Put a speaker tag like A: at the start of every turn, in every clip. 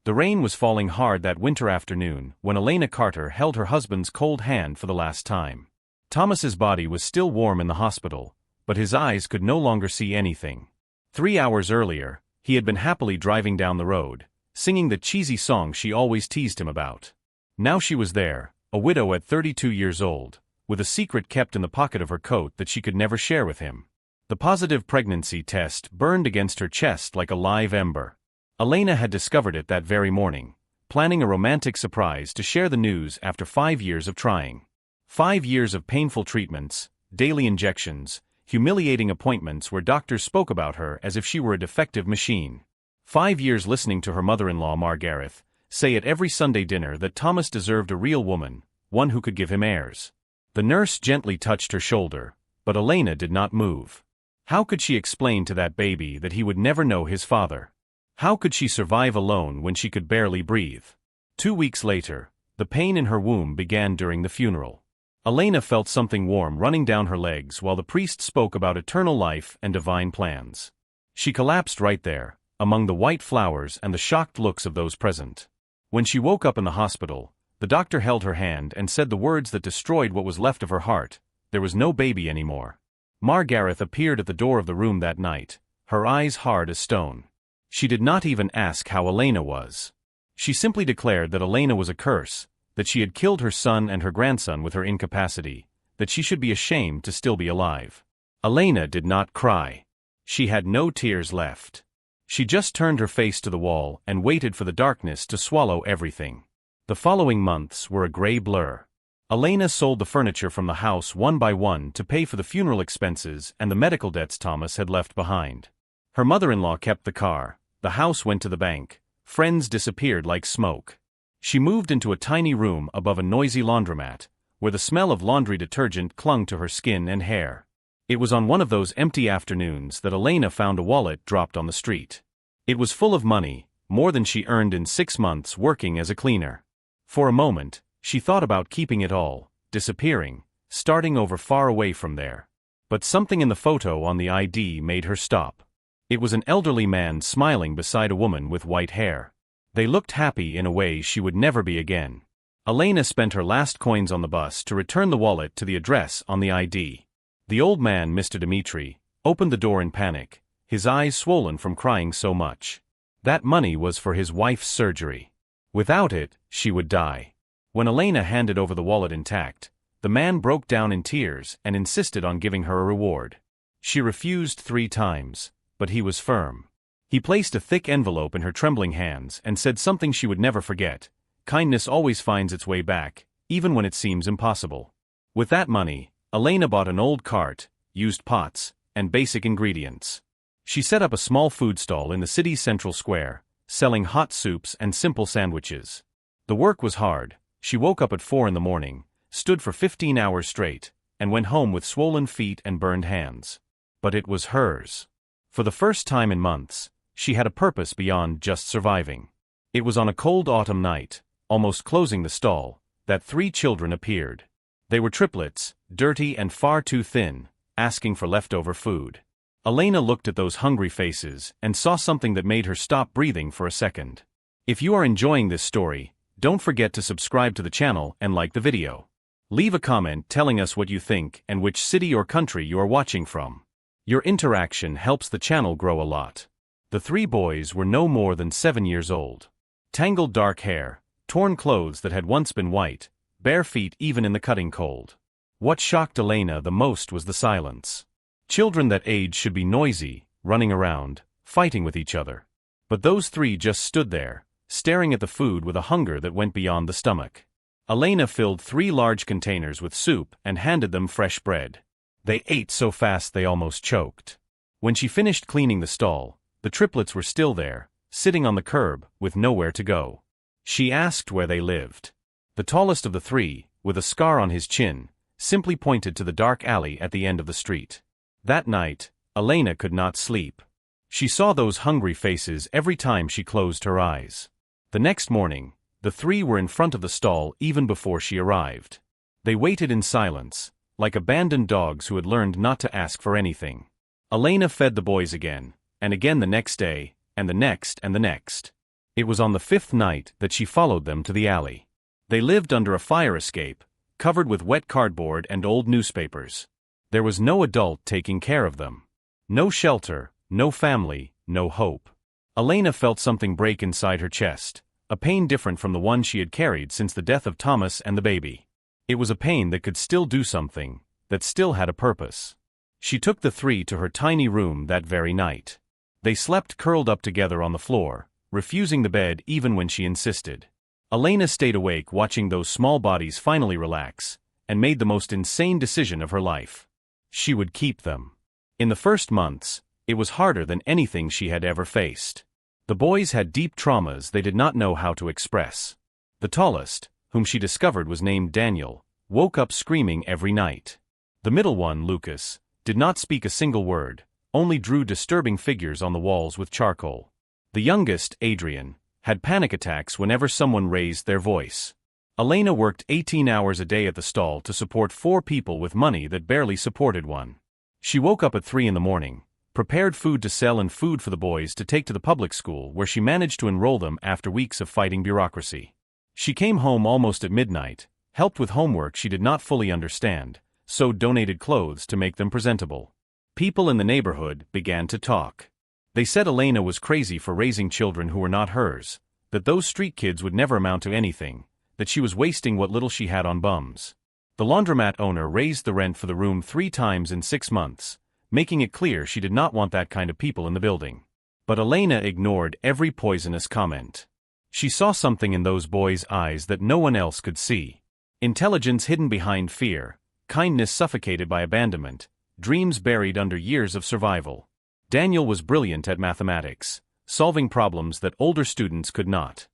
A: The rain was falling hard that winter afternoon when Elena Carter held her husband's cold hand for the last time. Thomas's body was still warm in the hospital, but his eyes could no longer see anything. 3 hours earlier, he had been happily driving down the road, singing the cheesy song she always teased him about. Now she was there, a widow at 32 years old, with a secret kept in the pocket of her coat that she could never share with him. The positive pregnancy test burned against her chest like a live ember. Elena had discovered it that very morning, planning a romantic surprise to share the news after 5 years of trying. 5 years of painful treatments, daily injections, humiliating appointments where doctors spoke about her as if she were a defective machine. 5 years listening to her mother-in-law Margaret say at every Sunday dinner that Thomas deserved a real woman, one who could give him heirs. The nurse gently touched her shoulder, but Elena did not move. How could she explain to that baby that he would never know his father? How could she survive alone when she could barely breathe? 2 weeks later, the pain in her womb began during the funeral. Elena felt something warm running down her legs while the priest spoke about eternal life and divine plans. She collapsed right there, among the white flowers and the shocked looks of those present. When she woke up in the hospital, the doctor held her hand and said the words that destroyed what was left of her heart: there was no baby anymore. Margaret appeared at the door of the room that night, her eyes hard as stone. She did not even ask how Elena was. She simply declared that Elena was a curse, that she had killed her son and her grandson with her incapacity, that she should be ashamed to still be alive. Elena did not cry. She had no tears left. She just turned her face to the wall and waited for the darkness to swallow everything. The following months were a gray blur. Elena sold the furniture from the house one by one to pay for the funeral expenses and the medical debts Thomas had left behind. Her mother-in-law kept the car, the house went to the bank, friends disappeared like smoke. She moved into a tiny room above a noisy laundromat, where the smell of laundry detergent clung to her skin and hair. It was on one of those empty afternoons that Elena found a wallet dropped on the street. It was full of money, more than she earned in 6 months working as a cleaner. For a moment, she thought about keeping it all, disappearing, starting over far away from there. But something in the photo on the ID made her stop. It was an elderly man smiling beside a woman with white hair. They looked happy in a way she would never be again. Elena spent her last coins on the bus to return the wallet to the address on the ID. The old man, Mr. Dmitri, opened the door in panic, his eyes swollen from crying so much. That money was for his wife's surgery. Without it, she would die. When Elena handed over the wallet intact, the man broke down in tears and insisted on giving her a reward. She refused 3 times, but he was firm. He placed a thick envelope in her trembling hands and said something she would never forget: kindness always finds its way back, even when it seems impossible. With that money, Elena bought an old cart, used pots, and basic ingredients. She set up a small food stall in the city's central square, selling hot soups and simple sandwiches. The work was hard. She woke up at 4 in the morning, stood for 15 hours straight, and went home with swollen feet and burned hands. But it was hers. For the first time in months, she had a purpose beyond just surviving. It was on a cold autumn night, almost closing the stall, that 3 children appeared. They were triplets, dirty and far too thin, asking for leftover food. Elena looked at those hungry faces and saw something that made her stop breathing for a second. If you are enjoying this story, don't forget to subscribe to the channel and like the video. Leave a comment telling us what you think and which city or country you are watching from. Your interaction helps the channel grow a lot. The 3 boys were no more than 7 years old. Tangled dark hair, torn clothes that had once been white, bare feet even in the cutting cold. What shocked Elena the most was the silence. Children that age should be noisy, running around, fighting with each other. But those 3 just stood there, staring at the food with a hunger that went beyond the stomach. Elena filled 3 large containers with soup and handed them fresh bread. They ate so fast they almost choked. When she finished cleaning the stall, the triplets were still there, sitting on the curb, with nowhere to go. She asked where they lived. The tallest of the 3, with a scar on his chin, simply pointed to the dark alley at the end of the street. That night, Elena could not sleep. She saw those hungry faces every time she closed her eyes. The next morning, the 3 were in front of the stall even before she arrived. They waited in silence, like abandoned dogs who had learned not to ask for anything. Elena fed the boys again, and again the next day, and the next and the next. It was on the fifth night that she followed them to the alley. They lived under a fire escape, covered with wet cardboard and old newspapers. There was no adult taking care of them. No shelter, no family, no hope. Elena felt something break inside her chest, a pain different from the one she had carried since the death of Thomas and the baby. It was a pain that could still do something, that still had a purpose. She took the three to her tiny room that very night. They slept curled up together on the floor, refusing the bed even when she insisted. Elena stayed awake watching those small bodies finally relax, and made the most insane decision of her life. She would keep them. In the first months, it was harder than anything she had ever faced. The boys had deep traumas they did not know how to express. The tallest, whom she discovered was named Daniel, woke up screaming every night. The middle one, Lucas, did not speak a single word, only drew disturbing figures on the walls with charcoal. The youngest, Adrian, had panic attacks whenever someone raised their voice. Elena worked 18 hours a day at the stall to support 4 people with money that barely supported one. She woke up at 3 in the morning, prepared food to sell and food for the boys to take to the public school where she managed to enroll them after weeks of fighting bureaucracy. She came home almost at midnight, helped with homework she did not fully understand, so donated clothes to make them presentable. People in the neighborhood began to talk. They said Elena was crazy for raising children who were not hers, that those street kids would never amount to anything, that she was wasting what little she had on bums. The laundromat owner raised the rent for the room 3 times in 6 months, making it clear she did not want that kind of people in the building. But Elena ignored every poisonous comment. She saw something in those boys' eyes that no one else could see. Intelligence hidden behind fear, kindness suffocated by abandonment, dreams buried under years of survival. Daniel was brilliant at mathematics, solving problems that older students could not.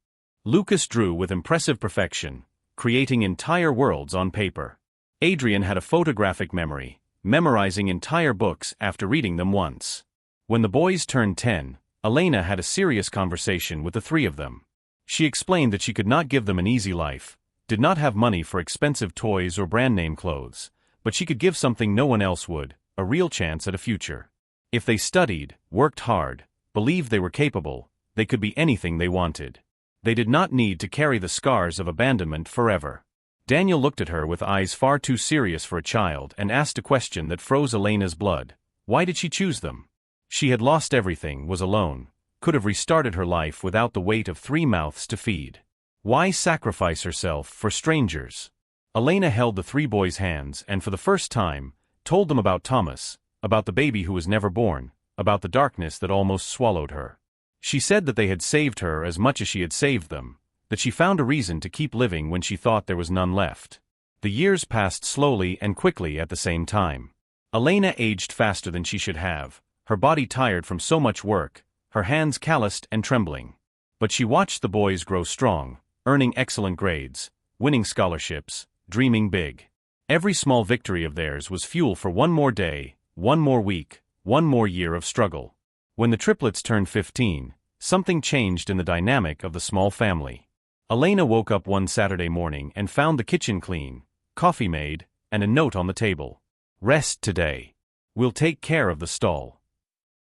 A: Lucas drew with impressive perfection, creating entire worlds on paper. Adrian had a photographic memory, memorizing entire books after reading them once. When the boys turned 10, Elena had a serious conversation with the 3 of them. She explained that she could not give them an easy life, did not have money for expensive toys or brand-name clothes, but she could give something no one else would, a real chance at a future. If they studied, worked hard, believed they were capable, they could be anything they wanted. They did not need to carry the scars of abandonment forever. Daniel looked at her with eyes far too serious for a child and asked a question that froze Elena's blood. Why did she choose them? She had lost everything, was alone, could have restarted her life without the weight of 3 mouths to feed. Why sacrifice herself for strangers? Elena held the 3 boys' hands and for the first time, told them about Thomas, about the baby who was never born, about the darkness that almost swallowed her. She said that they had saved her as much as she had saved them, that she found a reason to keep living when she thought there was none left. The years passed slowly and quickly at the same time. Elena aged faster than she should have, her body tired from so much work, her hands calloused and trembling. But she watched the boys grow strong, earning excellent grades, winning scholarships, dreaming big. Every small victory of theirs was fuel for one more day, one more week, one more year of struggle. When the triplets turned 15, something changed in the dynamic of the small family. Elena woke up one Saturday morning and found the kitchen clean, coffee made, and a note on the table. Rest today. We'll take care of the stall.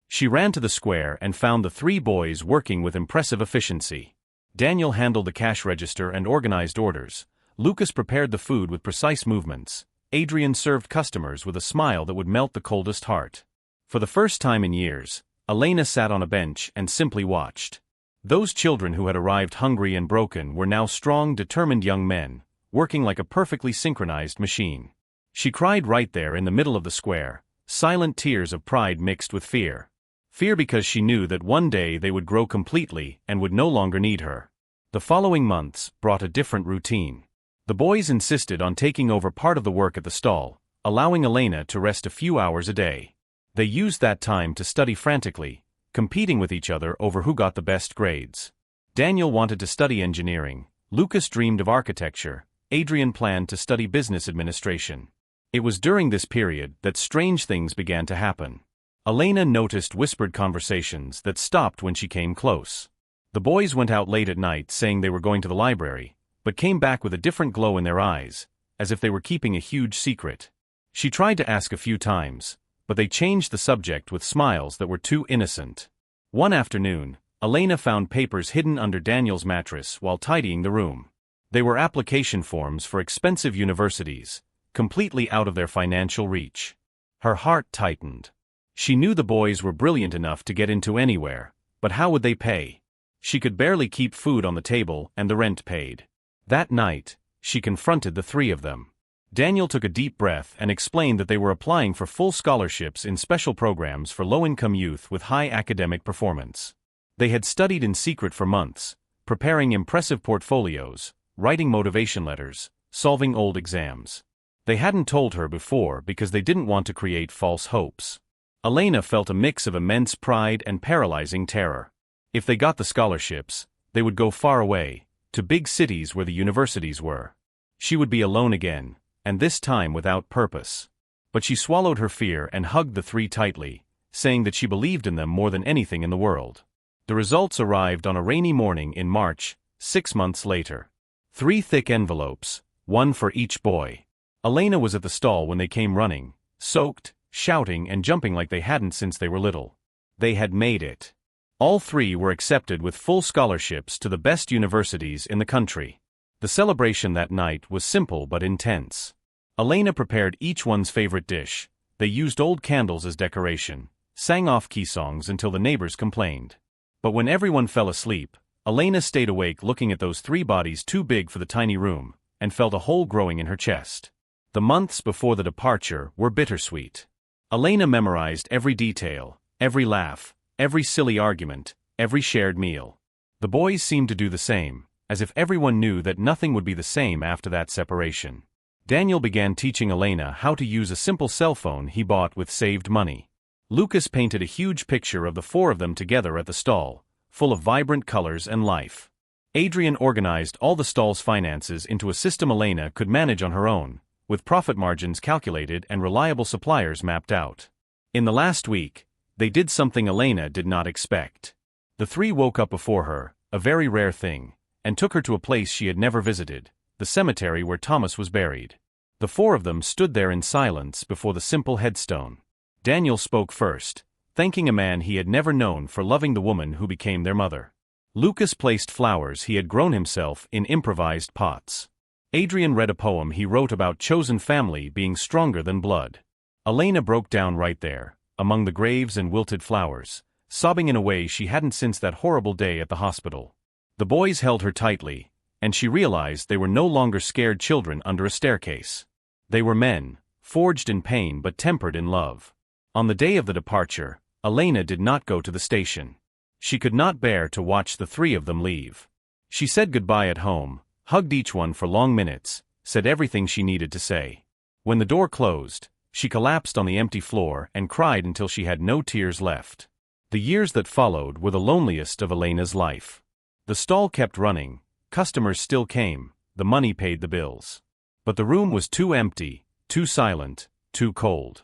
A: She ran to the square and found the 3 boys working with impressive efficiency. Daniel handled the cash register and organized orders. Lucas prepared the food with precise movements. Adrian served customers with a smile that would melt the coldest heart. For the first time in years, Elena sat on a bench and simply watched. Those children who had arrived hungry and broken were now strong, determined young men, working like a perfectly synchronized machine. She cried right there in the middle of the square, silent tears of pride mixed with fear. Fear because she knew that one day they would grow completely and would no longer need her. The following months brought a different routine. The boys insisted on taking over part of the work at the stall, allowing Elena to rest a few hours a day. They used that time to study frantically, competing with each other over who got the best grades. Daniel wanted to study engineering, Lucas dreamed of architecture, Adrian planned to study business administration. It was during this period that strange things began to happen. Elena noticed whispered conversations that stopped when she came close. The boys went out late at night saying they were going to the library, but came back with a different glow in their eyes, as if they were keeping a huge secret. She tried to ask a few times, but they changed the subject with smiles that were too innocent. One afternoon, Elena found papers hidden under Daniel's mattress while tidying the room. They were application forms for expensive universities, completely out of their financial reach. Her heart tightened. She knew the boys were brilliant enough to get into anywhere, but how would they pay? She could barely keep food on the table and the rent paid. That night, she confronted the three of them. Daniel took a deep breath and explained that they were applying for full scholarships in special programs for low-income youth with high academic performance. They had studied in secret for months, preparing impressive portfolios, writing motivation letters, solving old exams. They hadn't told her before because they didn't want to create false hopes. Elena felt a mix of immense pride and paralyzing terror. If they got the scholarships, they would go far away, to big cities where the universities were. She would be alone again, and this time without purpose. But she swallowed her fear and hugged the three tightly, saying that she believed in them more than anything in the world. The results arrived on a rainy morning in March, 6 months later. 3 thick envelopes, one for each boy. Elena was at the stall when they came running, soaked, shouting and jumping like they hadn't since they were little. They had made it. All 3 were accepted with full scholarships to the best universities in the country. The celebration that night was simple but intense. Elena prepared each one's favorite dish. They used old candles as decoration, sang off-key songs until the neighbors complained. But when everyone fell asleep, Elena stayed awake looking at those 3 bodies too big for the tiny room, and felt a hole growing in her chest. The months before the departure were bittersweet. Elena memorized every detail, every laugh, every silly argument, every shared meal. The boys seemed to do the same, as if everyone knew that nothing would be the same after that separation. Daniel began teaching Elena how to use a simple cell phone he bought with saved money. Lucas painted a huge picture of the 4 of them together at the stall, full of vibrant colors and life. Adrian organized all the stall's finances into a system Elena could manage on her own, with profit margins calculated and reliable suppliers mapped out. In the last week, they did something Elena did not expect. The 3 woke up before her, a very rare thing, and took her to a place she had never visited, the cemetery where Thomas was buried. The 4 of them stood there in silence before the simple headstone. Daniel spoke first, thanking a man he had never known for loving the woman who became their mother. Lucas placed flowers he had grown himself in improvised pots. Adrian read a poem he wrote about chosen family being stronger than blood. Elena broke down right there, among the graves and wilted flowers, sobbing in a way she hadn't since that horrible day at the hospital. The boys held her tightly, and she realized they were no longer scared children under a staircase. They were men, forged in pain but tempered in love. On the day of the departure, Elena did not go to the station. She could not bear to watch the 3 of them leave. She said goodbye at home, hugged each one for long minutes, said everything she needed to say. When the door closed, she collapsed on the empty floor and cried until she had no tears left. The years that followed were the loneliest of Elena's life. The stall kept running, customers still came, the money paid the bills. But the room was too empty, too silent, too cold.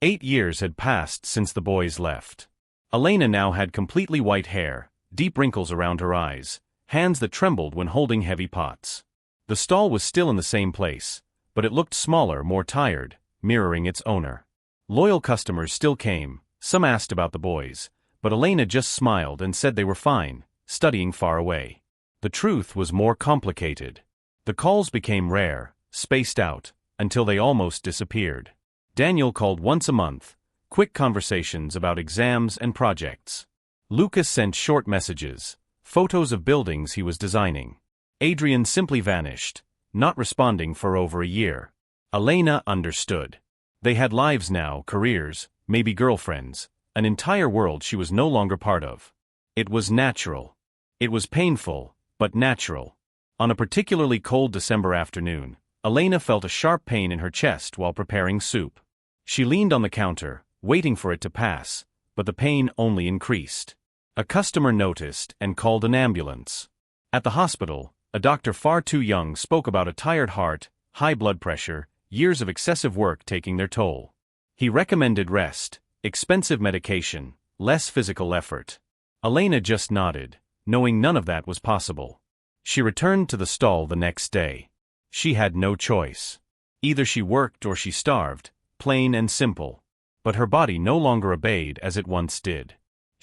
A: 8 years had passed since the boys left. Elena now had completely white hair, deep wrinkles around her eyes, hands that trembled when holding heavy pots. The stall was still in the same place, but it looked smaller, more tired, mirroring its owner. Loyal customers still came, some asked about the boys, but Elena just smiled and said they were fine, studying far away. The truth was more complicated. The calls became rare, spaced out, until they almost disappeared. Daniel called once a month, quick conversations about exams and projects. Lucas sent short messages, photos of buildings he was designing. Adrian simply vanished, not responding for over a year. Elena understood. They had lives now, careers, maybe girlfriends, an entire world she was no longer part of. It was natural. It was painful, but natural. On a particularly cold December afternoon, Elena felt a sharp pain in her chest while preparing soup. She leaned on the counter, waiting for it to pass, but the pain only increased. A customer noticed and called an ambulance. At the hospital, a doctor far too young spoke about a tired heart, high blood pressure, years of excessive work taking their toll. He recommended rest, expensive medication, less physical effort. Elena just nodded, knowing none of that was possible. She returned to the stall the next day. She had no choice. Either she worked or she starved, plain and simple. But her body no longer obeyed as it once did.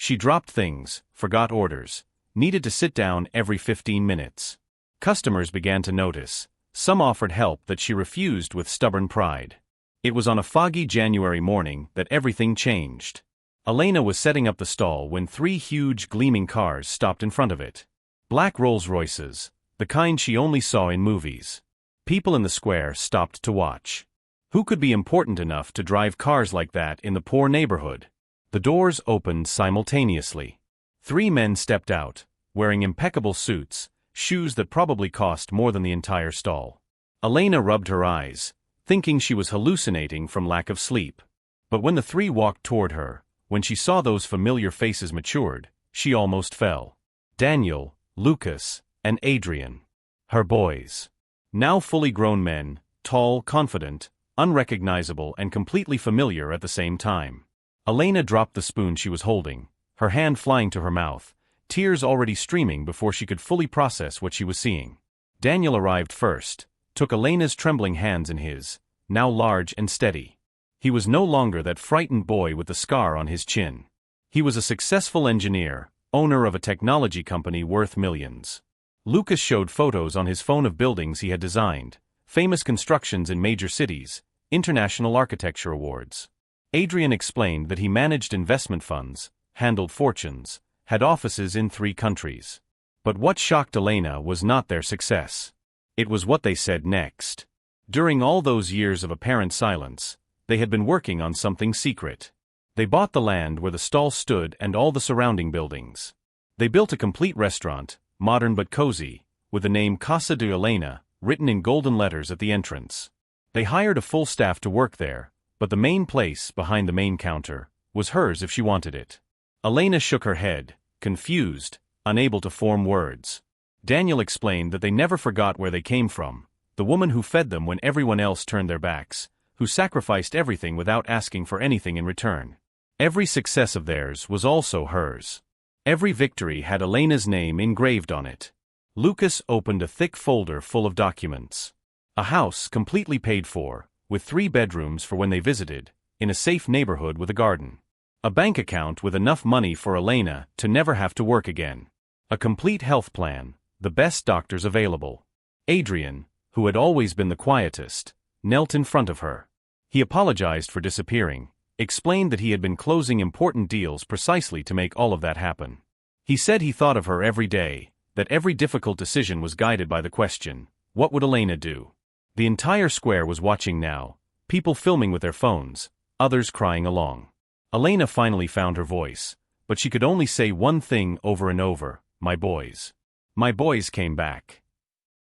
A: She dropped things, forgot orders, needed to sit down every 15 minutes. Customers began to notice. Some offered help that she refused with stubborn pride. It was on a foggy January morning that everything changed. Elena was setting up the stall when 3 huge gleaming cars stopped in front of it. Black Rolls-Royces, the kind she only saw in movies. People in the square stopped to watch. Who could be important enough to drive cars like that in the poor neighborhood? The doors opened simultaneously. 3 men stepped out, wearing impeccable suits, shoes that probably cost more than the entire stall. Elena rubbed her eyes, thinking she was hallucinating from lack of sleep. But when the 3 walked toward her, when she saw those familiar faces matured, she almost fell. Daniel, Lucas, and Adrian. Her boys. Now fully grown men, tall, confident, unrecognizable and completely familiar at the same time. Elena dropped the spoon she was holding, her hand flying to her mouth, tears already streaming before she could fully process what she was seeing. Daniel arrived first, took Elena's trembling hands in his, now large and steady. He was no longer that frightened boy with the scar on his chin. He was a successful engineer, owner of a technology company worth millions. Lucas showed photos on his phone of buildings he had designed, famous constructions in major cities, international architecture awards. Adrian explained that he managed investment funds, handled fortunes, had offices in 3 countries. But what shocked Elena was not their success. It was what they said next. During all those years of apparent silence, they had been working on something secret. They bought the land where the stall stood and all the surrounding buildings. They built a complete restaurant, modern but cozy, with the name Casa de Elena written in golden letters at the entrance. They hired a full staff to work there, but the main place, behind the main counter, was hers if she wanted it. Elena shook her head, confused, unable to form words. Daniel explained that they never forgot where they came from, the woman who fed them when everyone else turned their backs, who sacrificed everything without asking for anything in return. Every success of theirs was also hers. Every victory had Elena's name engraved on it. Lucas opened a thick folder full of documents. A house completely paid for, with 3 bedrooms for when they visited, in a safe neighborhood with a garden. A bank account with enough money for Elena to never have to work again. A complete health plan, the best doctors available. Adrian, who had always been the quietest, knelt in front of her. He apologized for disappearing, explained that he had been closing important deals precisely to make all of that happen. He said he thought of her every day, that every difficult decision was guided by the question, what would Elena do? The entire square was watching now, people filming with their phones, others crying along. Elena finally found her voice, but she could only say one thing over and over, my boys. My boys came back.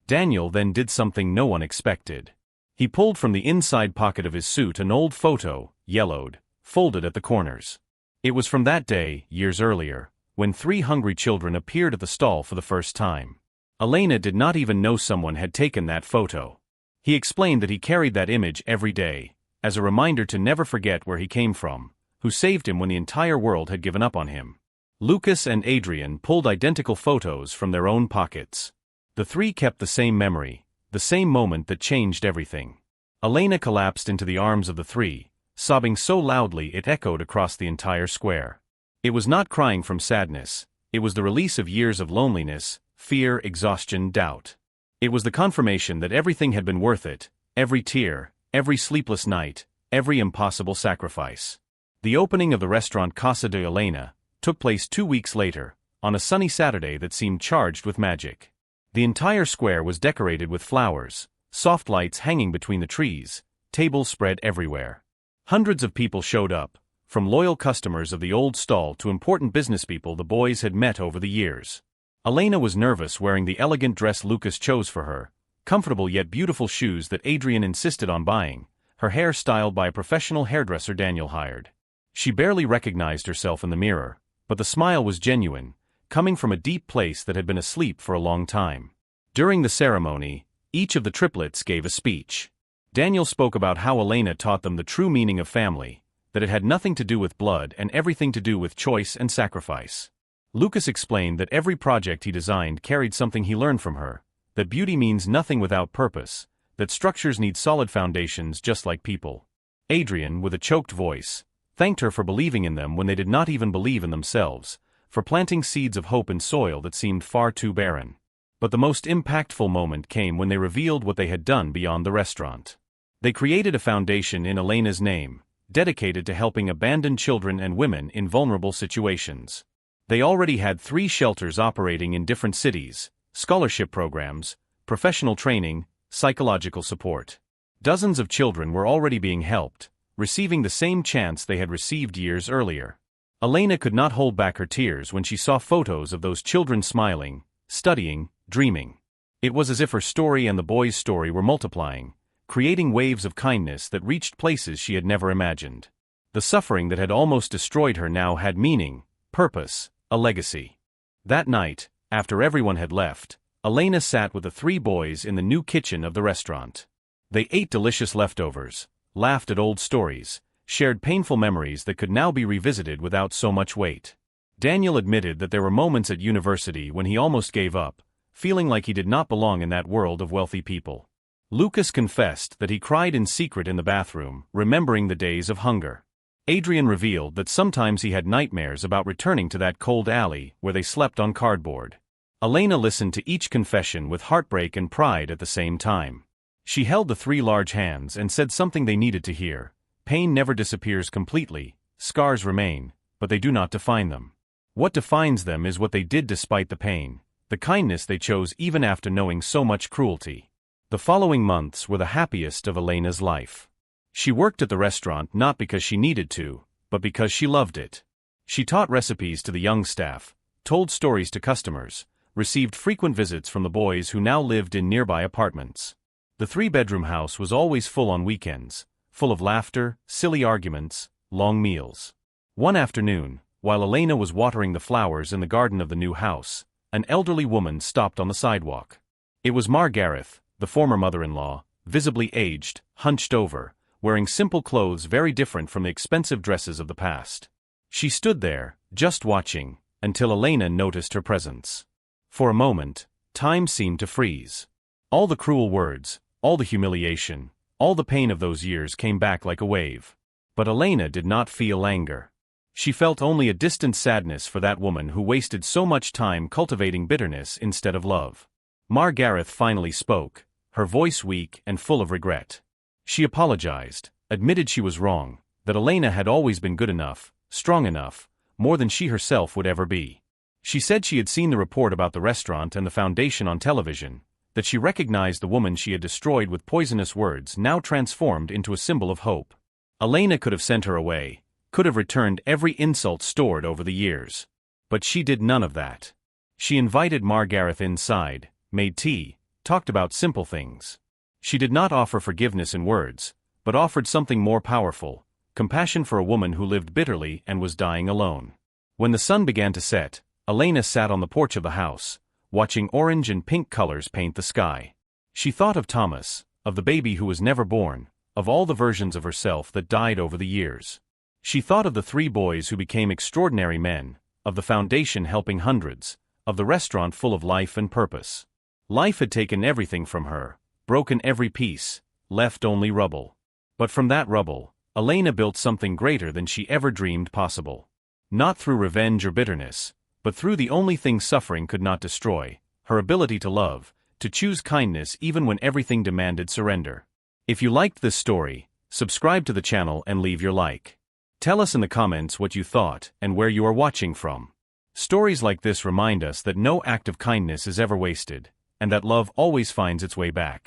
A: Daniel then did something no one expected. He pulled from the inside pocket of his suit an old photo, yellowed, folded at the corners. It was from that day, years earlier, when 3 hungry children appeared at the stall for the first time. Elena did not even know someone had taken that photo. He explained that he carried that image every day, as a reminder to never forget where he came from, who saved him when the entire world had given up on him. Lucas and Adrian pulled identical photos from their own pockets. The 3 kept the same memory, the same moment that changed everything. Elena collapsed into the arms of the 3, sobbing so loudly it echoed across the entire square. It was not crying from sadness, it was the release of years of loneliness, fear, exhaustion, doubt. It was the confirmation that everything had been worth it, every tear, every sleepless night, every impossible sacrifice. The opening of the restaurant Casa de Elena took place 2 weeks later, on a sunny Saturday that seemed charged with magic. The entire square was decorated with flowers, soft lights hanging between the trees, tables spread everywhere. Hundreds of people showed up, from loyal customers of the old stall to important businesspeople the boys had met over the years. Elena was nervous wearing the elegant dress Lucas chose for her, comfortable yet beautiful shoes that Adrian insisted on buying, her hair styled by a professional hairdresser Daniel hired. She barely recognized herself in the mirror, but the smile was genuine, coming from a deep place that had been asleep for a long time. During the ceremony, each of the triplets gave a speech. Daniel spoke about how Elena taught them the true meaning of family, that it had nothing to do with blood and everything to do with choice and sacrifice. Lucas explained that every project he designed carried something he learned from her, that beauty means nothing without purpose, that structures need solid foundations just like people. Adrian, with a choked voice, thanked her for believing in them when they did not even believe in themselves, for planting seeds of hope in soil that seemed far too barren. But the most impactful moment came when they revealed what they had done beyond the restaurant. They created a foundation in Elena's name, dedicated to helping abandoned children and women in vulnerable situations. They already had 3 shelters operating in different cities, scholarship programs, professional training, psychological support. Dozens of children were already being helped, receiving the same chance they had received years earlier. Elena could not hold back her tears when she saw photos of those children smiling, studying, dreaming. It was as if her story and the boys' story were multiplying, creating waves of kindness that reached places she had never imagined. The suffering that had almost destroyed her now had meaning, purpose, a legacy. That night, after everyone had left, Elena sat with the 3 boys in the new kitchen of the restaurant. They ate delicious leftovers, laughed at old stories, shared painful memories that could now be revisited without so much weight. Daniel admitted that there were moments at university when he almost gave up, feeling like he did not belong in that world of wealthy people. Lucas confessed that he cried in secret in the bathroom, remembering the days of hunger. Adrian revealed that sometimes he had nightmares about returning to that cold alley where they slept on cardboard. Elena listened to each confession with heartbreak and pride at the same time. She held the 3 large hands and said something they needed to hear. Pain never disappears completely, scars remain, but they do not define them. What defines them is what they did despite the pain, the kindness they chose even after knowing so much cruelty. The following months were the happiest of Elena's life. She worked at the restaurant not because she needed to, but because she loved it. She taught recipes to the young staff, told stories to customers, received frequent visits from the boys who now lived in nearby apartments. The 3-bedroom house was always full on weekends, full of laughter, silly arguments, long meals. One afternoon, while Elena was watering the flowers in the garden of the new house, an elderly woman stopped on the sidewalk. It was Margareth, the former mother-in-law, visibly aged, hunched over, wearing simple clothes very different from the expensive dresses of the past. She stood there, just watching, until Elena noticed her presence. For a moment, time seemed to freeze. All the cruel words, all the humiliation, all the pain of those years came back like a wave. But Elena did not feel anger. She felt only a distant sadness for that woman who wasted so much time cultivating bitterness instead of love. Margareth finally spoke, her voice weak and full of regret. She apologized, admitted she was wrong, that Elena had always been good enough, strong enough, more than she herself would ever be. She said she had seen the report about the restaurant and the foundation on television, that she recognized the woman she had destroyed with poisonous words now transformed into a symbol of hope. Elena could have sent her away, could have returned every insult stored over the years. But she did none of that. She invited Margareth inside, made tea, talked about simple things. She did not offer forgiveness in words, but offered something more powerful, compassion for a woman who lived bitterly and was dying alone. When the sun began to set, Elena sat on the porch of the house, watching orange and pink colors paint the sky. She thought of Thomas, of the baby who was never born, of all the versions of herself that died over the years. She thought of the 3 boys who became extraordinary men, of the foundation helping hundreds, of the restaurant full of life and purpose. Life had taken everything from her, broken every piece, left only rubble. But from that rubble, Elena built something greater than she ever dreamed possible. Not through revenge or bitterness, but through the only thing suffering could not destroy, her ability to love, to choose kindness even when everything demanded surrender. If you liked this story, subscribe to the channel and leave your like. Tell us in the comments what you thought and where you are watching from. Stories like this remind us that no act of kindness is ever wasted, and that love always finds its way back.